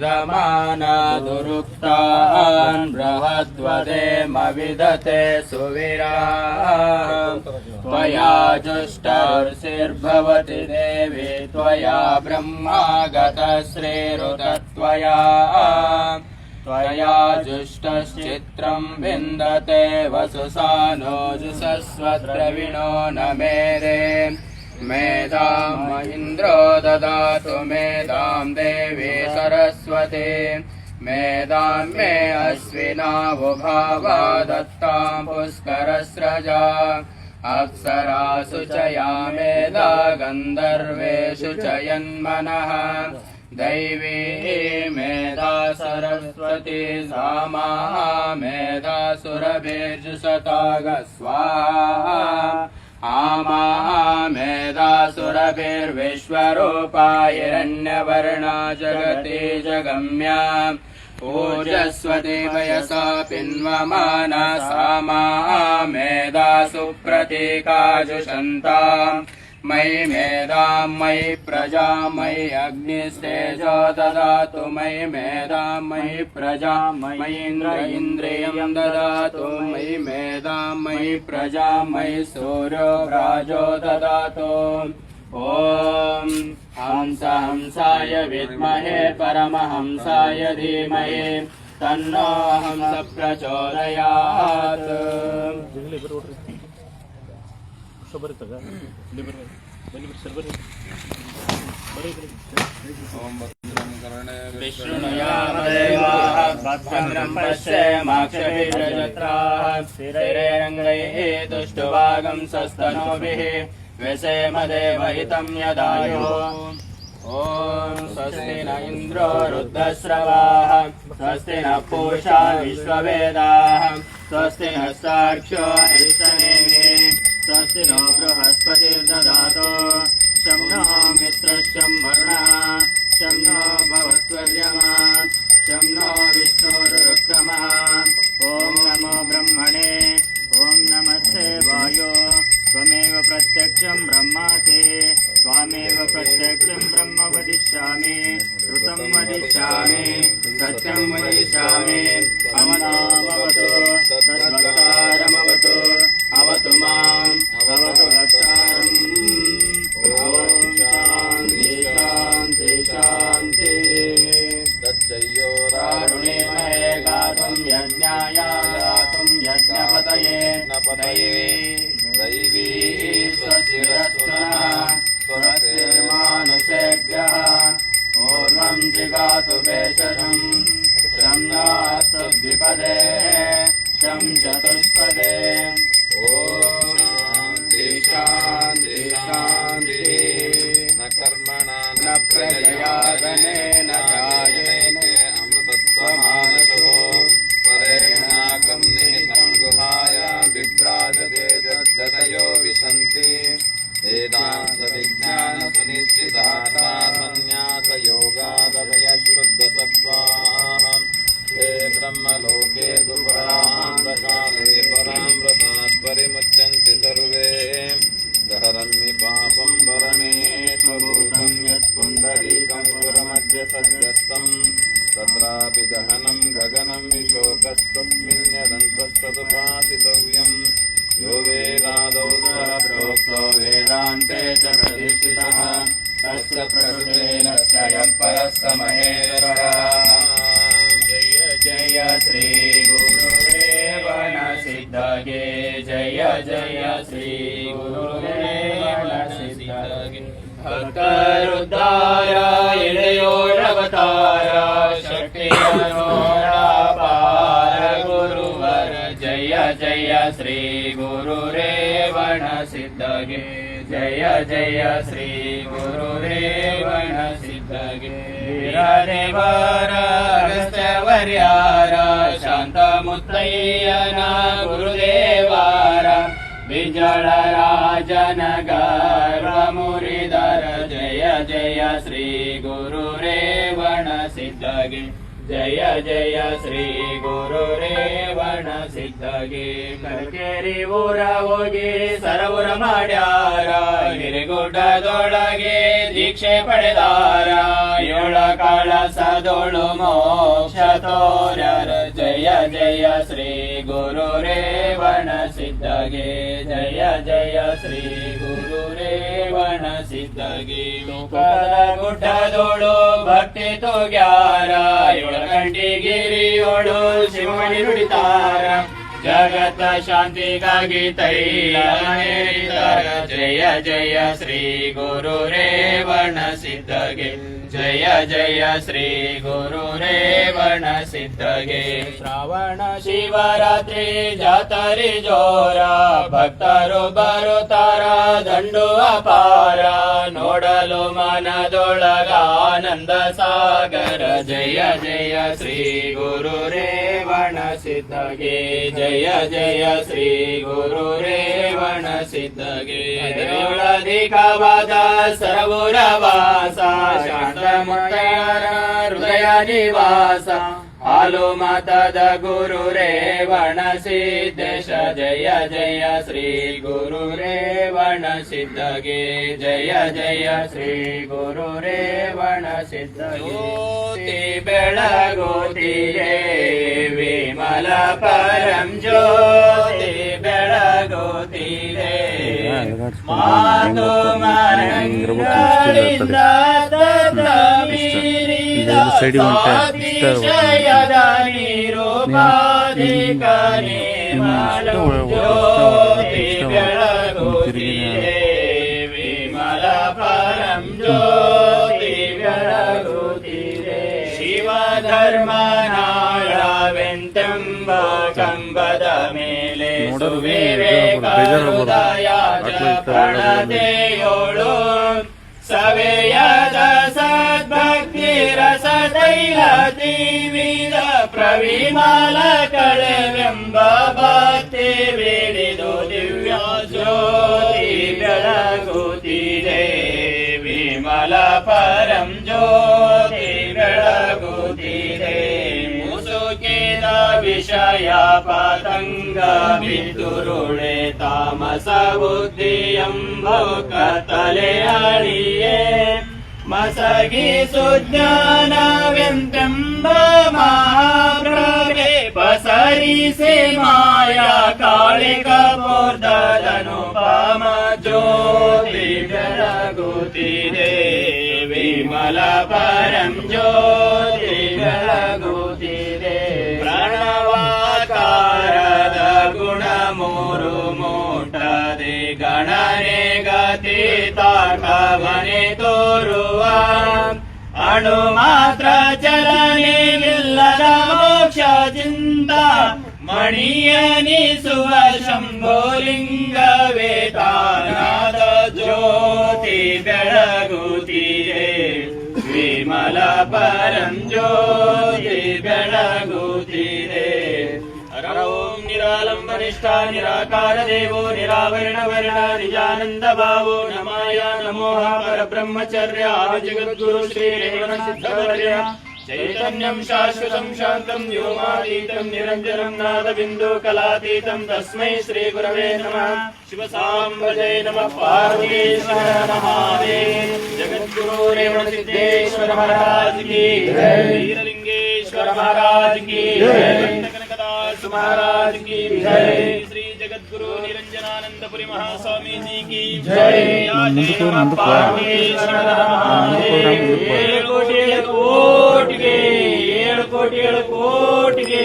दमानादुरुक्तान् बृहद्वदेमविदते सुवीराः त्वया जुष्टर्षिर्भवति देवी त्वया ब्रह्मागतश्रीरुतत्वया त्वया जुष्टश्चित्रं विन्दते वसुसानो जुषस्वद्रविणो न मेरे मेधां इन्द्रो ददातु मेधां देवी सरस्वती मेधां मे अश्विनावुभावा दत्तां पुष्करस्रजा अप्सरासु च या मेधा गन्धर्वेषु च यन्मनः दैवी मेधा सरस्वती सामा मेधा सुरभिर्जुषताग स्वाहा आमा मेधासुरभिर्विश्वरूपा हिरण्यवर्णा जगति जगम्या पूजस्वती वयसा पिन्वमाना सामा मेधासु प्रतीकाजुषन्ता मयि मेधां मयि प्रजा मयि अग्निस्तेजो ददातु मयि मेधां मयि प्रजा मयि इन्द्रियं ददातु मयि मेधां मयि प्रजा मयि सूर्यो राजो ददातु ॐ हंसाय विद्महे परमहंसाय धीमहि तन्नो हंस प्रचोदयात् विष्णुयामदेवाः भद्रं पश्येमाक्षभिर्यजत्राः स्थिरैरङ्गैः तुष्टुभागं स्वस्तनूभिः व्यसेमदेवहितं यदायुः ॐ स्वस्ति न इन्द्रो रुद्रश्रवाः स्वस्ति न पूषा विश्ववेदाः स्वस्ति न सार्क्ष्यो हरितनेमिः स्वस्ति नो बृहस्पतिर्दधातु शं नो मित्रश्चं वरुणः शं नो भवत्वर्यमा शं नो विष्णुरुक्रमः ॐ नमो ब्रह्मणे ॐ नमस्ते वायो त्वमेव प्रत्यक्षं ब्रह्मासि त्वामेव प्रत्यक्षं ब्रह्म वदिष्यामि श्रुतं वदिष्यामि सत्यं वदिष्यामि अमतामवतु तद्वक्तारमवतु अवतु माम् अवतु वक्तारम् ॐ शान्ति शान्ति शान्तिः तच्चयो दारुणीमहे गातुं यज्ञाय गातुं यज्ञपतये दैवी स्वस्तिरस्तुनः स्वस्तिर्मानुषेभ्यः ऊर्ध्वं जिगातु भेषजं शं नास्तु द्विपदे शं चतुष्पदे ॐ शान्ति शान्ति शान्तिः न कर्मणा न प्रजया धनेन चायेन अमृतत्वमानसो परेणाकं निहितं गुहाया विभ्राजते जदयो विशन्ति वेदान्तविज्ञानसुनिश्चितार्था सन्न्यासयोगादभयशुद्धतत्त्वाः हे ब्रह्मलोके दुपरान्तकाले परामृतात् परिमुच्यन्ति सर्वे दहरन्ति पापं परमेश्वभूतं यत्पुण्डरीकं पुरमद्य सद्यस्तं तत्रापि दहनं गगनं विशोकस्तस्मिन्यदन्तस्तदुपासितव्यम् यो वेदादौ स्वरप्रोक्तो वेदान्ते च प्रतिष्ठितः तस्य प्रकृतेन स्वयं परः महेश्वरः जय जय श्री गुरुदेव सिद्धगे जय जय श्री गुरुदेव सिद्धगे भक्तरुद्धाय इळयोरवतार शक्तियोरापार गुरुवर जय जय श्री गुरुरेवण सिद्धगे जय जय श्री गुरुरेवण सिद्धगे वीरदेवर अगस्त्यवर्यार शान्तमुತ್ತಯ್ಯನ गुरुदेवार विजयराजन गर्वमुरिधर जय जय श्री गुरुरेवण सिद्धगे ಜಯ ಜಯ ಶ್ರೀ ಗುರು ರೇವಣ ಸಿದ್ಧಗೆ. ಕಲ್ಕೇರಿ ಊರ ಹೋಗಿ ಸರವುರ ಮಾಡ್ಯಾರ, ಹಿರಿಗುಡ್ಡದೊಳಗೆ ದೀಕ್ಷೆ ಪಡೆದಾರ, ಏಳ ಕಳಸದೊಳು ಮೋಕ್ಷ ತೋರ್ಯಾರ. ಜಯ ಜಯ ಶ್ರೀ ಗುರು ರೇವಣ ಸಿದ್ಧಗೆ. ಜಯ ಜಯ ಶ್ರೀ ಗುರು ರೇವಣ ಸಿದ್ಧಗೆ. ಲೋಕದ ಗುಡ್ಡದೋಳು ಭಕ್ತಿ ತೋಗ್ಯಾರ, ಕಂಠಿಗಿರಿಯೋಳು ಶಿವಮಣಿ ನುಡಿತಾರ, ಜಗತ್ತ ಶಾಂತಿಗಾಗಿ ತೈಲ ಹೇರಿದಾರ. ಜಯ ಜಯ ಶ್ರೀ ಗುರು ರೇವಣ ಸಿದ್ಧಗೆ. ಜಯ ಜಯ ಶ್ರೀ ಗುರು ರೇವಣ ಸಿದ್ಧಗೆ. ಶ್ರಾವಣ ಶಿವರಾತ್ರಿ ಜಾತರಿ ಜೋರ, ಭಕ್ತರು ಬರುತ್ತಾರ ದಂಡು ಅಪಾರ, ನೋಡಲು ಮನದೊಳಗ ಆನಂದ ಸಾಗರ. ಜಯ ಜಯ ಶ್ರೀ ಗುರು ರೇವಣ ಸಿದ್ಧಗೆ. ಜಯ ಜಯ ಶ್ರೀ ಗುರು ರೇವಣ ಸಿದ್ಧಗೆ. ಅಧಿಕವಾದ ಸರವುರ ವಾಸ, ಶಾಂತ ಮುತ್ತಯ್ಯರ ಹೃದಯ ನಿವಾಸ, ಹಾಲು ಮತದ ಗುರು ರೇವಣ ಸಿದ್ದೇಶ. ಜಯ ಜಯ ಶ್ರೀ ಗುರು ರೇವಣ ಸಿದ್ಧಗೆ. ಜಯ ಜಯ ಶ್ರೀ ಗುರು ರೇವಣ ಸಿದ್ಧಗೆ. ಜ್ಯೋತಿ ಬೆಳಗುತ್ತಿದೆ ವಿಮಲ ಪರಂ ಜ್ಯೋತಿ ಬೆಳಗುತ್ತಿದೆ, ಮಾತು ಮರಂಗಳಿಂದ ಸಾತಿಶಯದ ನಿರೂಪಾಧಿಕ ನಿರ್ಮಲ ಜ್ಯೋತಿ ಬೆಳಗುತ್ತಿದೆ ವಿಮಲ ಪರಂ ಜ್ಯೋತಿ ಬೆಳಗುತ್ತಿದೆ. ಶಿವಧರ್ಮನಾಳವೆಂತೆಂಬ ಕಂಬದ ಮೇಲೆ ಸುವಿವೇಕ ಹೃದಯದ ಪ್ರಣತೆಯೋಳು, ಸವೆಯದ ಸದ್ಭಕ್ತಿ ರಸ ತೈಲ ತೀವಿದ ಪ್ರವಿಮಲ ಕಳೆವೆಂಬ ಭಕ್ತಿ ಬಿಡಿದು ದಿವ್ಯ ಜ್ಯೋತಿ ಬೆಳಗುತ್ತಿದೆ ವಿಮಲ ಪರಂ ಜ್ಯೋತಿ ಬೆಳಗುತ್ತಿದೆ. ಮುಸುಕಿದ ವಿಷಯ ಪತಂಗ ಬಿದ್ದುರುಳೆ ತಾಮಸ ಬುದ್ಧಿ ಎಂಬ ಕತ್ತಲೆ ಅಳಿಯೇ, ಮಸಗಿ ಸುಜ್ಞಾನವೆಂತೆಂಬ ಮಹಾಪ್ರಭೆ ಪಸರಿಸಿ ಮಾಯಾ ಕಾಳಿಕ ಪೂರ್ಧದನುಪಮ ಜ್ಯೋತಿ ಬೆಳಗುತ್ತಿದೆ ವಿಮಲ ಪರಂ ಜ್ಯೋತಿ ಬೆಳಗುತ್ತಿದೆ. ಪ್ರಣವಾಕಾರದ ಗುಣ ಮೂರು ಮೂಟದೆ ಗಣನೆ ಗತಿ ತಾಕವನೆ ತೋರುವ, ಅಣು ಮಾತ್ರ ಚಲನೆಯಿಲ್ಲದ ಮೋಕ್ಷ ಚಿಂತ ಮಣಿಯನಿಸುವ ಶಂಭೋಲಿಂಗವೇ ತಾನಾದ ಜ್ಯೋತಿ ಬೆಳಗುತ್ತಿದೆ ವಿಮಲ ಪರಂ ಜ್ಯೋತಿ ಬೆಳಗುತ್ತಿದೆ. ಓಂ ನಿರಾಲಂಬ ನಿಷ್ಠಾ ನಿರಾಕಾರ ದೇವೋ ನಿರಾವರಣ ವರ್ಣ ನಿಜಾನಂದ ಭಾವೋ ನಮಾಯ ನಮೋಹ ಪರಬ್ರಹ್ಮಚರ್ಯ ಜಗದ್ಗುರು ಶ್ರೀ ರೇವಣ ಸಿದ್ಧವರ್ಯ. ಚೈತನ್ಯಂ ಶಾಶ್ವತಂ ಶಾಂತಂ ವ್ಯೋಮಾತೀತಂ ನಿರಂಜನಂ ನಾದ ಬಿಂದು ಕಲಾತೀತಂ ತಸ್ಮೈ ಶ್ರೀ ಗುರವೇ ನಮಃ. ಶಿವ ಸಾಂಬ ಜಯ ನಮಃ. ಪಾರ್ವತೀಶ್ವರ ಮಹಾದೇವ. ಜಗದ್ಗುರು ರೇವಣ ಸಿದ್ದೇಶ್ವರ ಮಹಾರಾಜ್ ಕಿ ಜೈ. ವೀರಲಿಂಗೇಶ್ವರ ಮಹಾರಾಜ್ ಕಿ ಜೈ. ಕನಕದಾಸ ಮಹಾರಾಜ್ ಕಿ ಜೈ. ಶ್ರೀ ಜಗದ್ಗುರು ನಿರಂಜನಾನಂದಪುರಿ ಮಹಾಸ್ವಾಮಿ ಜಿ ಕಿ ಜೈ. ಪಾರ್ವತೀಶ್ವರ ಮಹಾದೇವ. 7 ಕೋಟಿಗೆ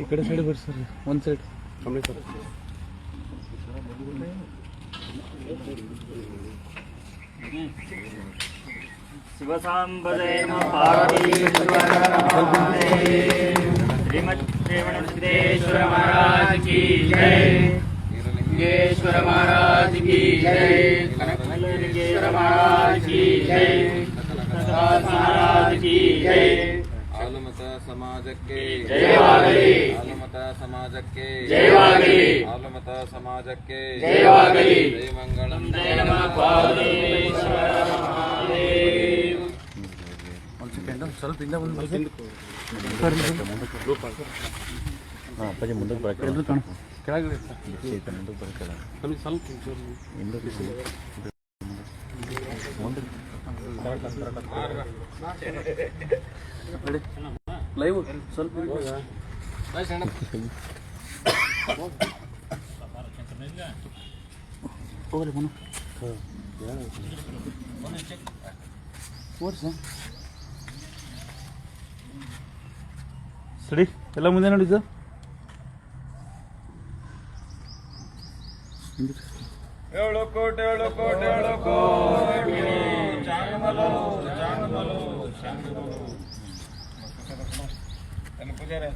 ಈ ಕಡೆ ಸೈಡ್ ಬರ್ರಿ ಸರ್, ಒಂದು ಸೈಡ್ ಸರ್. ಶಿವಸಾಂಬದೇ ನಮಃ ಪಾರ್ವತಿ ಶ್ರೀಮದ್ ಶ್ರೀಮಣ ಸಿದ್ದೇಶ್ವರ ಮಹಾರಾಜ್ ಕಿ ಜೈ. ಲಿಂಗೇಶ್ವರ ಮಹಾರಾಜ್ ಕಿ ಜೈ. ಕನಕಲಿಂಗೇಶ್ವರ ಮಹಾರಾಜ್ ಕಿ ಜೈ. ಮಹಾರಾಜ್ ಕಿ ಜೈ. ಹಾಲುಮತ ಸಮಾಜಕ್ಕೆ ಜಯವಾಗಲಿ. ಹಾಲುಮತ ಸಮಾಜಕ್ಕೆ ಜಯವಾಗಲಿ. ಹಾಲುಮತ ಸಮಾಜಕ್ಕೆ ಜಯವಾಗಲಿ. ಜಯ ಮಂಗಳಂ. ಜಯ ನಮಃ ಪಾರ್ವತೀಶ್ವರ ಮಹಾದೇವ್. ಒಂದು ಸೆಕೆಂಡ್ ಸ್ವಲ್ಪ ಹಿಂದೆ ಬಂದು ಹಾಂ ಅಪ್ಪಾಜಿ ಮುಂದಕ್ಕೆ ಬರೋಕೆ ಎಲ್ಲರೂ ಕಾಣ ಕೆಳಗಡೆ ಮುಂದಕ್ಕೆ ಬರೋಕೆ ನಮಗೆ ಸ್ವಲ್ಪ ಹಿಂದಕ್ಕೆ ಲೈವ್ ಸ್ವಲ್ಪ ಹೋಗ್ರಿ ಮನು ಓಡಿಸ ಸರಿ ಎಲ್ಲ ಮುಂದೆ ನೋಡಿದ್ದು ಏಳು ಕೋಟಿ ಏಳು ಕೋಟಿ ಏಳು ಕೋಟಿ ಚಾಂಗಮಲು ಚಾಂಗಮಲು ಚಾಂಗಮಲು ಪೂಜಾರೆ